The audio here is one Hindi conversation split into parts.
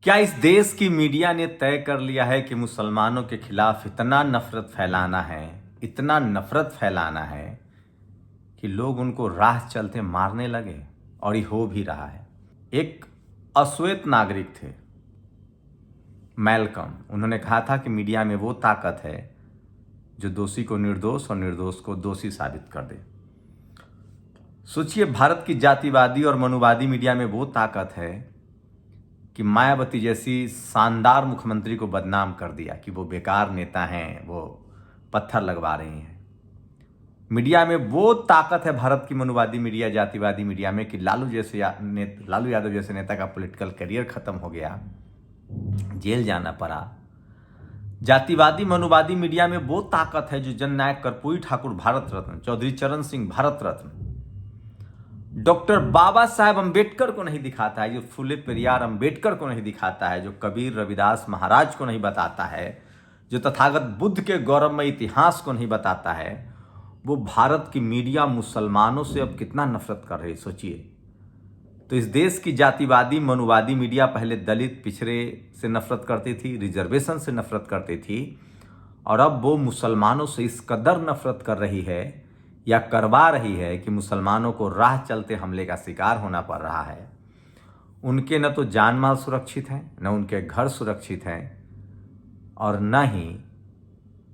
क्या इस देश की मीडिया ने तय कर लिया है कि मुसलमानों के खिलाफ इतना नफरत फैलाना है, इतना नफरत फैलाना है कि लोग उनको राह चलते मारने लगे? और ये हो भी रहा है। एक अश्वेत नागरिक थे, मैल्कम, उन्होंने कहा था कि मीडिया में वो ताकत है जो दोषी को निर्दोष और निर्दोष को दोषी साबित कर दे। सोचिए, भारत की जातिवादी और मनुवादी मीडिया में वो ताकत है कि मायावती जैसी शानदार मुख्यमंत्री को बदनाम कर दिया कि वो बेकार नेता हैं, वो पत्थर लगवा रही हैं। मीडिया में वो ताकत है भारत की मनुवादी मीडिया, जातिवादी मीडिया में कि लालू यादव जैसे नेता का पॉलिटिकल करियर खत्म हो गया, जेल जाना पड़ा। जातिवादी मनुवादी मीडिया में वो ताकत है जो जननायक कर्पूरी ठाकुर भारत रत्न, चौधरी चरण सिंह भारत रत्न, डॉक्टर बाबा साहेब अंबेडकर को नहीं दिखाता है, जो फुले पेरियार अंबेडकर को नहीं दिखाता है, जो कबीर रविदास महाराज को नहीं बताता है, जो तथागत बुद्ध के गौरवमय इतिहास को नहीं बताता है, वो भारत की मीडिया मुसलमानों से अब कितना नफरत कर रही है, सोचिए। तो इस देश की जातिवादी मनुवादी मीडिया पहले दलित पिछड़े से नफरत करती थी, रिजर्वेशन से नफरत करती थी, और अब वो मुसलमानों से इस कदर नफरत कर रही है या करवा रही है कि मुसलमानों को राह चलते हमले का शिकार होना पड़ रहा है। उनके न तो जान माल सुरक्षित हैं, न उनके घर सुरक्षित हैं, और न ही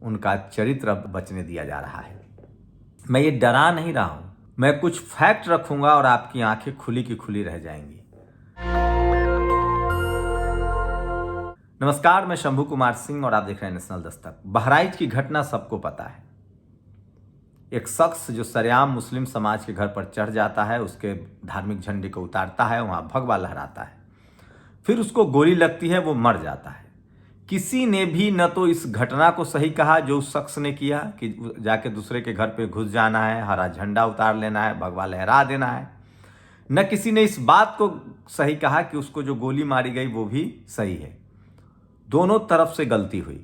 उनका चरित्र बचने दिया जा रहा है। मैं ये डरा नहीं रहा हूं, मैं कुछ फैक्ट रखूंगा और आपकी आंखें खुली की खुली रह जाएंगी। नमस्कार, मैं शंभू कुमार सिंह और आप देख रहे हैं नेशनल दस्तक। बहराइच की घटना सबको पता है। एक शख्स जो सरेआम मुस्लिम समाज के घर पर चढ़ जाता है, उसके धार्मिक झंडे को उतारता है, वहां भगवा लहराता है, फिर उसको गोली लगती है, वो मर जाता है। किसी ने भी न तो इस घटना को सही कहा जो उस शख्स ने किया कि जाके दूसरे के घर पे घुस जाना है, हरा झंडा उतार लेना है, भगवा लहरा देना है, न किसी ने इस बात को सही कहा कि उसको जो गोली मारी गई वो भी सही है। दोनों तरफ से गलती हुई।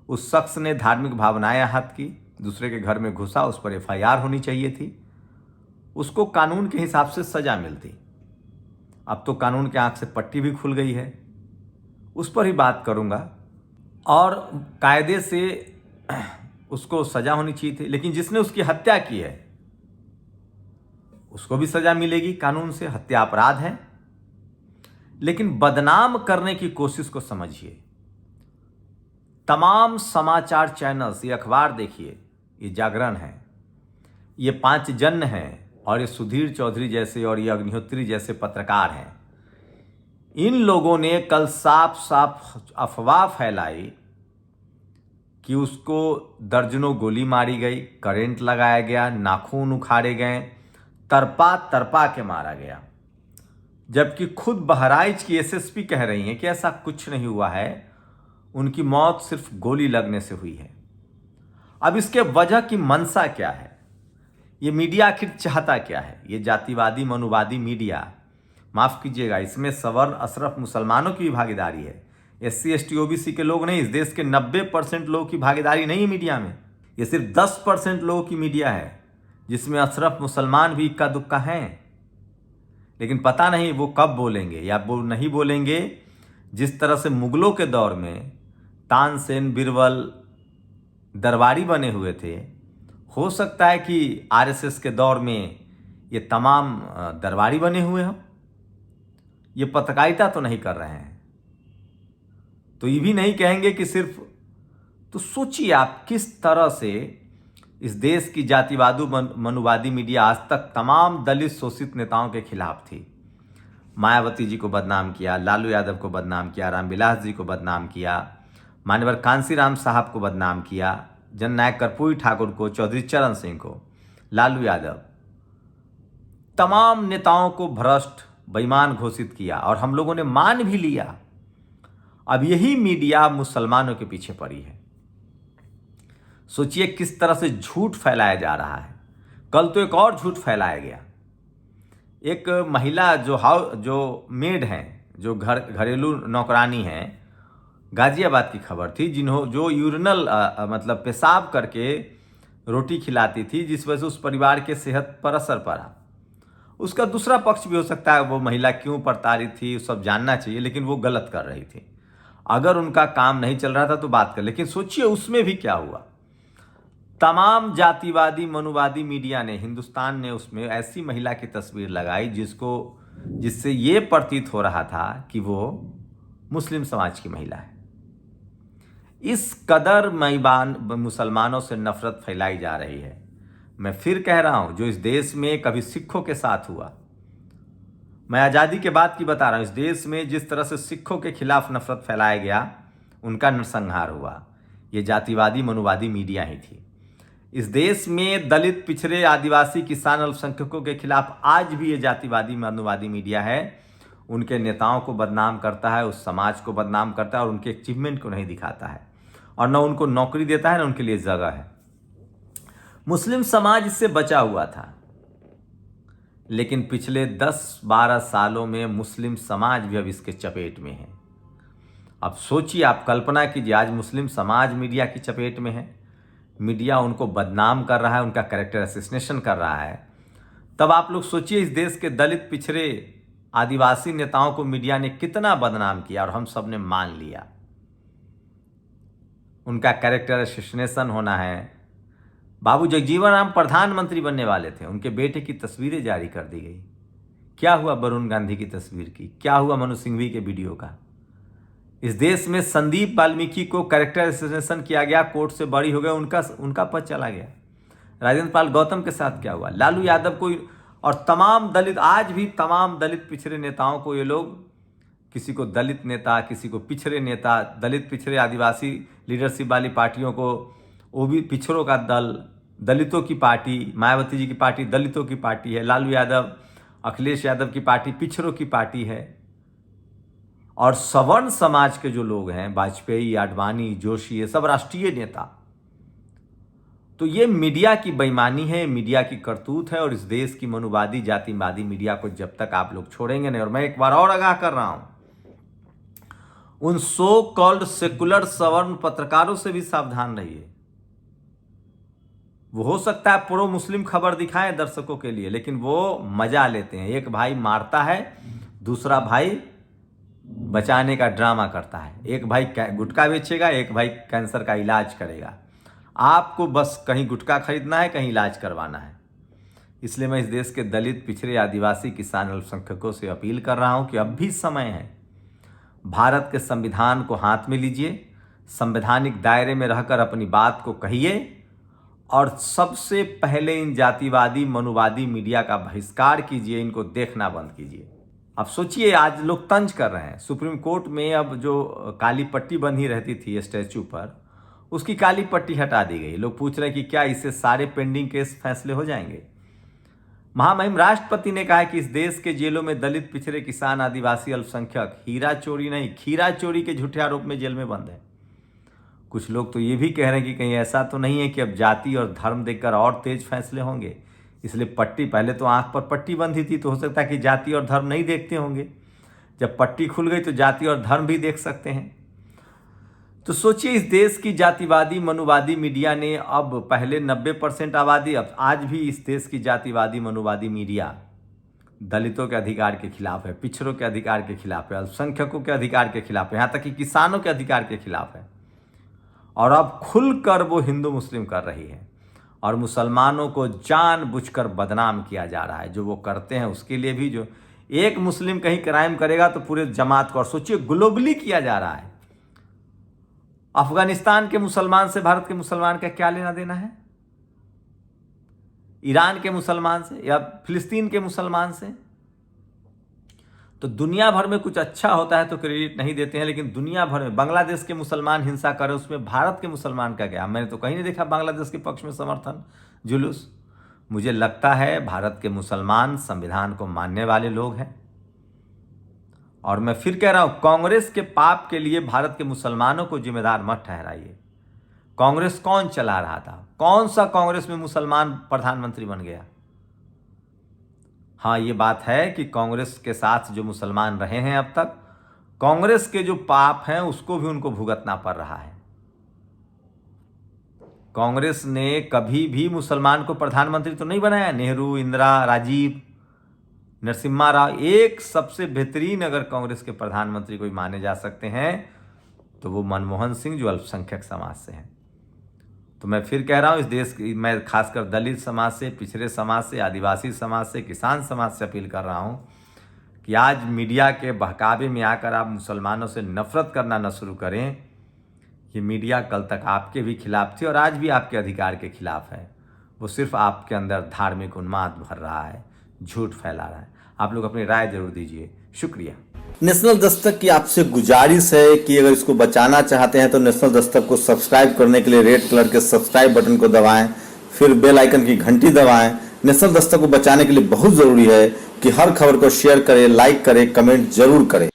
उस शख्स ने धार्मिक भावनाएं आहत की, दूसरे के घर में घुसा, उस पर एफआईआर होनी चाहिए थी, उसको कानून के हिसाब से सजा मिलती। अब तो कानून के आंख से पट्टी भी खुल गई है, उस पर ही बात करूंगा। और कायदे से उसको सजा होनी चाहिए थी, लेकिन जिसने उसकी हत्या की है उसको भी सजा मिलेगी कानून से, हत्या अपराध है। लेकिन बदनाम करने की कोशिश को समझिए। तमाम समाचार चैनल्स, ये अखबार देखिए, ये जागरण है, ये 5 जन हैं, और ये सुधीर चौधरी जैसे और ये अग्निहोत्री जैसे पत्रकार हैं। इन लोगों ने कल साफ साफ अफवाह फैलाई कि उसको दर्जनों गोली मारी गई, करंट लगाया गया, नाखून उखाड़े गए, तरपा तरपा के मारा गया, जबकि खुद बहराइच की एसएसपी कह रही हैं कि ऐसा कुछ नहीं हुआ है, उनकी मौत सिर्फ गोली लगने से हुई है। अब इसके वजह की मंशा क्या है? ये मीडिया आखिर चाहता क्या है? ये जातिवादी मनुवादी मीडिया, माफ कीजिएगा, इसमें सवर्ण अशरफ मुसलमानों की भी भागीदारी है। एससी एसटी ओबीसी के लोग नहीं, इस देश के 90% लोगों की भागीदारी नहीं है मीडिया में। ये सिर्फ 10% लोगों की मीडिया है, जिसमें अशरफ मुसलमान भी इक्का दुक्का हैं। लेकिन पता नहीं वो कब बोलेंगे या वो नहीं बोलेंगे। जिस तरह से मुगलों के दौर में तानसेन, बीरबल दरबारी बने हुए थे, हो सकता है कि आरएसएस के दौर में ये तमाम दरबारी बने हुए हों। ये पत्रकारिता तो नहीं कर रहे हैं, तो ये भी नहीं कहेंगे कि सिर्फ। तो सोचिए आप किस तरह से इस देश की जातिवादी मनुवादी मीडिया आज तक तमाम दलित शोषित नेताओं के खिलाफ थी। मायावती जी को बदनाम किया, लालू यादव को बदनाम किया, रामविलास जी को बदनाम किया, मान्यवर कांसीराम साहब को बदनाम किया, जननायक कर्पूरी ठाकुर को, चौधरी चरण सिंह को, लालू यादव, तमाम नेताओं को भ्रष्ट बेईमान घोषित किया, और हम लोगों ने मान भी लिया। अब यही मीडिया मुसलमानों के पीछे पड़ी है। सोचिए किस तरह से झूठ फैलाया जा रहा है। कल तो एक और झूठ फैलाया गया। एक महिला जो मेड हैं, जो घरेलू नौकरानी हैं, गाजियाबाद की खबर थी, जो यूरिनल मतलब पेशाब करके रोटी खिलाती थी, जिस वजह से उस परिवार के सेहत पर असर पड़ा। उसका दूसरा पक्ष भी हो सकता है, वो महिला क्यों प्रताड़ित थी सब जानना चाहिए, लेकिन वो गलत कर रही थी। अगर उनका काम नहीं चल रहा था तो बात कर, लेकिन सोचिए उसमें भी क्या हुआ। तमाम जातिवादी मनुवादी मीडिया ने, हिंदुस्तान ने उसमें ऐसी महिला की तस्वीर लगाई जिससे ये प्रतीत हो रहा था कि वो मुस्लिम समाज की महिला है। इस कदर मुसलमानों से नफरत फैलाई जा रही है। मैं फिर कह रहा हूं, जो इस देश में कभी सिखों के साथ हुआ, मैं आज़ादी के बाद की बता रहा हूं, इस देश में जिस तरह से सिखों के खिलाफ नफरत फैलाया गया, उनका नरसंहार हुआ, ये जातिवादी मनुवादी मीडिया ही थी। इस देश में दलित, पिछड़े, आदिवासी, किसान, अल्पसंख्यकों के खिलाफ आज भी ये जातिवादी मनुवादी मीडिया है। उनके नेताओं को बदनाम करता है, उस समाज को बदनाम करता है और उनके अचीवमेंट को नहीं दिखाता है, और न उनको नौकरी देता है, न उनके लिए जगह है। मुस्लिम समाज इससे बचा हुआ था, लेकिन पिछले 10-12 सालों में मुस्लिम समाज भी अब इसके चपेट में है। अब सोचिए, आप कल्पना कीजिए, आज मुस्लिम समाज मीडिया की चपेट में है, मीडिया उनको बदनाम कर रहा है, उनका कैरेक्टर असैसिनेशन कर रहा है। तब आप लोग सोचिए, इस देश के दलित, पिछड़े, आदिवासी नेताओं को मीडिया ने कितना बदनाम किया और हम सब ने मान लिया। उनका कैरेक्टर असैसिनेशन होना है। बाबू जगजीवन राम प्रधानमंत्री बनने वाले थे, उनके बेटे की तस्वीरें जारी कर दी गई। क्या हुआ वरुण गांधी की तस्वीर की? क्या हुआ मनोज सिंघवी के वीडियो का? इस देश में संदीप वाल्मीकि को कैरेक्टर असैसिनेशन किया गया, कोर्ट से बरी हो गए, उनका पद चला गया। राजेंद्र पाल गौतम के साथ क्या हुआ? लालू यादव को और तमाम दलित, आज भी तमाम दलित पिछड़े नेताओं को ये लोग, किसी को दलित नेता, किसी को पिछड़े नेता, दलित पिछड़े आदिवासी लीडरशिप वाली पार्टियों को वो भी पिछड़ों का दल, दलितों की पार्टी, मायावती जी की पार्टी दलितों की पार्टी है, लालू यादव, अखिलेश यादव की पार्टी पिछड़ों की पार्टी है। और सवर्ण समाज के जो लोग हैं, वाजपेयी, आडवाणी, जोशी, ये सब राष्ट्रीय नेता। तो ये मीडिया की बेईमानी है, मीडिया की करतूत है। और इस देश की मनुवादी जातिवादी मीडिया को जब तक आप लोग छोड़ेंगे नहीं, और मैं एक बार और आगाह कर रहा हूं, उन सो कॉल्ड सेकुलर सवर्ण पत्रकारों से भी सावधान रहिए। वो हो सकता है प्रो मुस्लिम खबर दिखाएं दर्शकों के लिए, लेकिन वो मजा लेते हैं। एक भाई मारता है, दूसरा भाई बचाने का ड्रामा करता है। एक भाई गुटखा बेचेगा, एक भाई कैंसर का इलाज करेगा। आपको बस कहीं गुटखा खरीदना है, कहीं इलाज करवाना है। इसलिए मैं इस देश के दलित, पिछड़े, आदिवासी, किसान, अल्पसंख्यकों से अपील कर रहा हूं कि अब भी समय है। भारत के संविधान को हाथ में लीजिए, संवैधानिक दायरे में रहकर अपनी बात को कहिए, और सबसे पहले इन जातिवादी मनुवादी मीडिया का बहिष्कार कीजिए, इनको देखना बंद कीजिए। अब सोचिए, आज लोग तंज कर रहे हैं। सुप्रीम कोर्ट में अब जो काली पट्टी बंधी रहती थी स्टैचू पर, उसकी काली पट्टी हटा दी गई। लोग पूछ रहे हैं कि क्या इससे सारे पेंडिंग केस फैसले हो जाएंगे? महामहिम राष्ट्रपति ने कहा है कि इस देश के जेलों में दलित, पिछड़े, किसान, आदिवासी, अल्पसंख्यक हीरा चोरी नहीं, खीरा चोरी के झूठे आरोप में जेल में बंद है। कुछ लोग तो ये भी कह रहे हैं कि कहीं ऐसा तो नहीं है कि अब जाति और धर्म देखकर और तेज फैसले होंगे, इसलिए पट्टी, पहले तो आंख पर पट्टी बंधी थी, तो हो सकता है कि जाति और धर्म नहीं देखते होंगे। जब पट्टी खुल गई तो जाति और धर्म भी देख सकते हैं। तो सोचिए, इस देश की जातिवादी मनुवादी मीडिया ने, अब पहले 90% आबादी, अब आज भी इस देश की जातिवादी मनुवादी मीडिया दलितों के अधिकार के खिलाफ है, पिछड़ों के अधिकार के खिलाफ है, अल्पसंख्यकों के अधिकार के खिलाफ है, यहाँ तक कि किसानों के अधिकार के खिलाफ है। और अब खुलकर वो हिंदू मुस्लिम कर रही है, और मुसलमानों को जानबूझकर बदनाम किया जा रहा है। जो वो करते हैं उसके लिए भी, जो एक मुस्लिम कहीं क्राइम करेगा तो पूरे जमात को, और सोचिए ग्लोबली किया जा रहा है। अफगानिस्तान के मुसलमान से भारत के मुसलमान का क्या लेना देना है? ईरान के मुसलमान से या फिलिस्तीन के मुसलमान से? तो दुनिया भर में कुछ अच्छा होता है तो क्रेडिट नहीं देते हैं, लेकिन दुनिया भर में बांग्लादेश के मुसलमान हिंसा करे, उसमें भारत के मुसलमान का क्या? मैंने तो कहीं नहीं देखा बांग्लादेश के पक्ष में समर्थन, जुलूस। मुझे लगता है भारत के मुसलमान संविधान को मानने वाले लोग हैं। और मैं फिर कह रहा हूं, कांग्रेस के पाप के लिए भारत के मुसलमानों को जिम्मेदार मत ठहराइए। कांग्रेस कौन चला रहा था? कौन सा कांग्रेस में मुसलमान प्रधानमंत्री बन गया? हाँ, ये बात है कि कांग्रेस के साथ जो मुसलमान रहे हैं अब तक, कांग्रेस के जो पाप हैं उसको भी उनको भुगतना पड़ रहा है। कांग्रेस ने कभी भी मुसलमान को प्रधानमंत्री तो नहीं बनाया। नेहरू, इंदिरा, राजीव, नरसिम्हा राव एक सबसे बेहतरीन अगर कांग्रेस के प्रधानमंत्री कोई माने जा सकते हैं तो वो मनमोहन सिंह, जो अल्पसंख्यक समाज से हैं। तो मैं फिर कह रहा हूँ, इस देश की मैं खासकर दलित समाज से, पिछड़े समाज से, आदिवासी समाज से, किसान समाज से अपील कर रहा हूँ कि आज मीडिया के बहकावे में आकर आप मुसलमानों से नफरत करना न शुरू करें। ये मीडिया कल तक आपके भी खिलाफ थी और आज भी आपके अधिकार के खिलाफ है। वो सिर्फ आपके अंदर धार्मिक उन्माद भर रहा है, झूठ फैला रहा है। आप लोग अपनी राय जरूर दीजिए। शुक्रिया। नेशनल दस्तक की आपसे गुजारिश है कि अगर इसको बचाना चाहते हैं तो नेशनल दस्तक को सब्सक्राइब करने के लिए रेड कलर के सब्सक्राइब बटन को दबाएं, फिर बेल आइकन की घंटी दबाएं। नेशनल दस्तक को बचाने के लिए बहुत जरूरी है कि हर खबर को शेयर करें, लाइक करें, कमेंट जरूर करें।